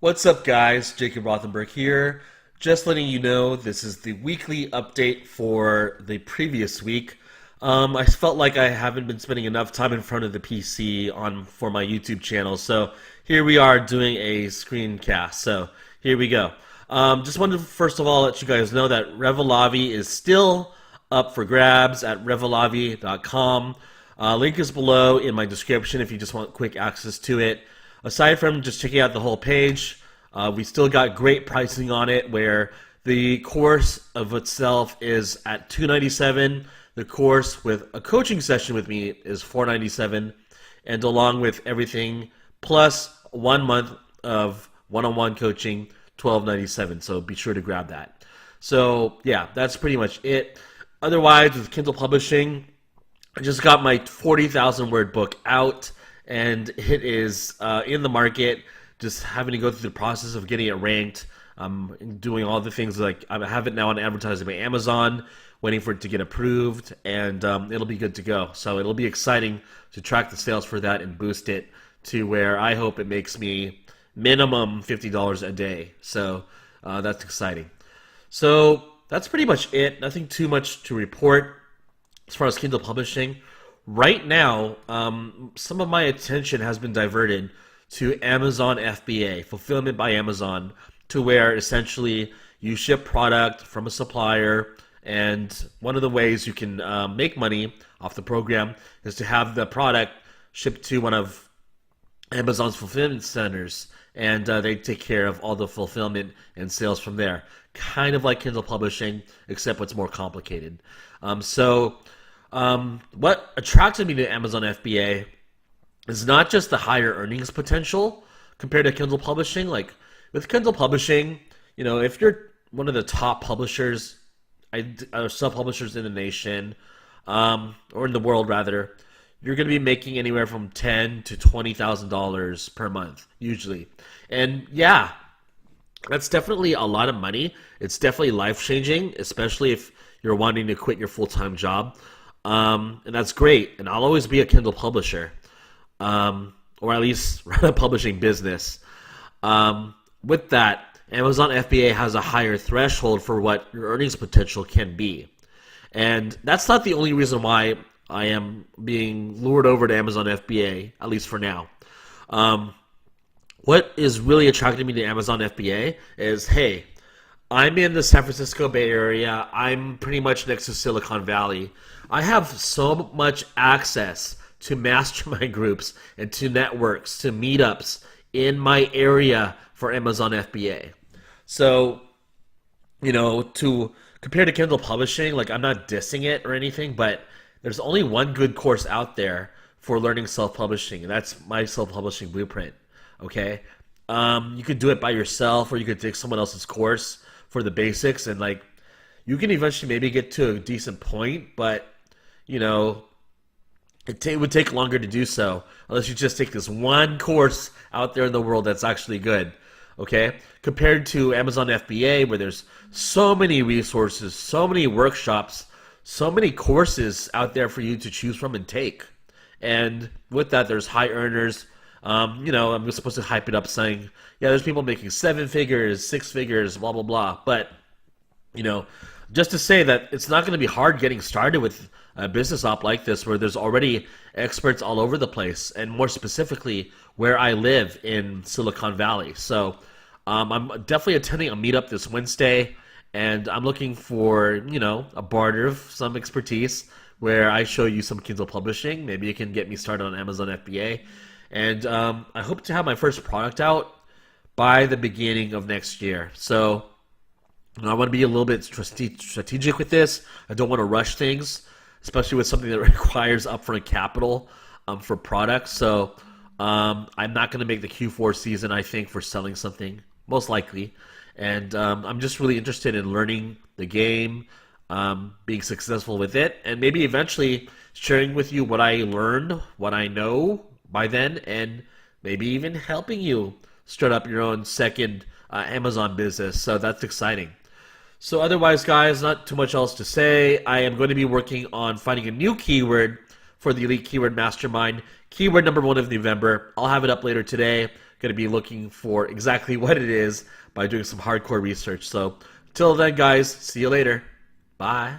What's up, guys? Jacob Rothenberg here. Just letting you know this is the weekly update for the previous week. I felt like I haven't been spending enough time in front of the PC for my YouTube channel, so here we are doing a screencast. So here we go. Just wanted to first of all let you guys know that REVELAVI is still up for grabs at REVELAVI.com. Link is below in my description if you just want quick access to it. Aside from just checking out the whole page, we still got great pricing on it where the course of itself is at $297. The course with a coaching session with me is $497, and along with everything plus 1 month of one-on-one coaching, $1297. So be sure to grab that. So yeah, that's pretty much it. Otherwise, with Kindle publishing, I just got my 40,000 word book out, and it is in the market. Just having to go through the process of getting it ranked, doing all the things like I have it now on advertising by Amazon, waiting for it to get approved, and it'll be good to go. So it'll be exciting to track the sales for that and boost it to where I hope it makes me minimum $50 a day. So that's exciting. So that's pretty much it. Nothing too much to report as far as Kindle publishing. Right now, some of my attention has been diverted to Amazon FBA, Fulfillment by Amazon, to where essentially you ship product from a supplier, and one of the ways you can make money off the program is to have the product shipped to one of Amazon's fulfillment centers, and they take care of all the fulfillment and sales from there. Kind of like Kindle publishing, except what's more complicated. What attracted me to Amazon FBA is not just the higher earnings potential compared to Kindle publishing. Like with Kindle publishing, if you're one of the top publishers, sub-publishers in the nation, or in the world rather, you're going to be making anywhere from $10,000 to $20,000 per month usually. And yeah, that's definitely a lot of money. It's definitely life-changing, especially if you're wanting to quit your full-time job. And that's great. And I'll always be a Kindle publisher, or at least run a publishing business. With that, Amazon FBA has a higher threshold for what your earnings potential can be. And that's not the only reason why I am being lured over to Amazon FBA, at least for now. What is really attracting me to Amazon FBA is, hey, I'm in the San Francisco Bay Area. I'm pretty much next to Silicon Valley. I have so much access to mastermind groups and to networks, to meetups in my area for Amazon FBA. So, to compare to Kindle publishing, like I'm not dissing it or anything, but there's only one good course out there for learning self-publishing, and that's my self-publishing blueprint. Okay? You could do it by yourself, or you could take someone else's course for the basics, and like you can eventually maybe get to a decent point, but it would take longer to do so unless you just take this one course out there in the world that's actually good. Okay, compared to Amazon FBA, where there's so many resources, so many workshops, so many courses out there for you to choose from and take. And with that, there's high earners. I'm supposed to hype it up saying, yeah, there's people making 7 figures, 6 figures, blah, blah, blah. But, just to say that it's not going to be hard getting started with a business op like this, where there's already experts all over the place, and more specifically where I live in Silicon Valley. So I'm definitely attending a meetup this Wednesday, and I'm looking for, a barter of some expertise where I show you some Kindle publishing. Maybe you can get me started on Amazon FBA. And I hope to have my first product out by the beginning of next year. So I want to be a little bit strategic with this. I don't want to rush things, especially with something that requires upfront capital for products. So I'm not going to make the Q4 season, I think, for selling something, most likely. And I'm just really interested in learning the game, being successful with it, and maybe eventually sharing with you what I learned, what I know by then, and maybe even helping you start up your own second Amazon business. So that's exciting. So otherwise, guys, not too much else to say. I am going to be working on finding a new keyword for the Elite Keyword Mastermind. Keyword number 1 of November. I'll have it up later today. Going to be looking for exactly what it is by doing some hardcore research. So, till then, guys, see you later. Bye.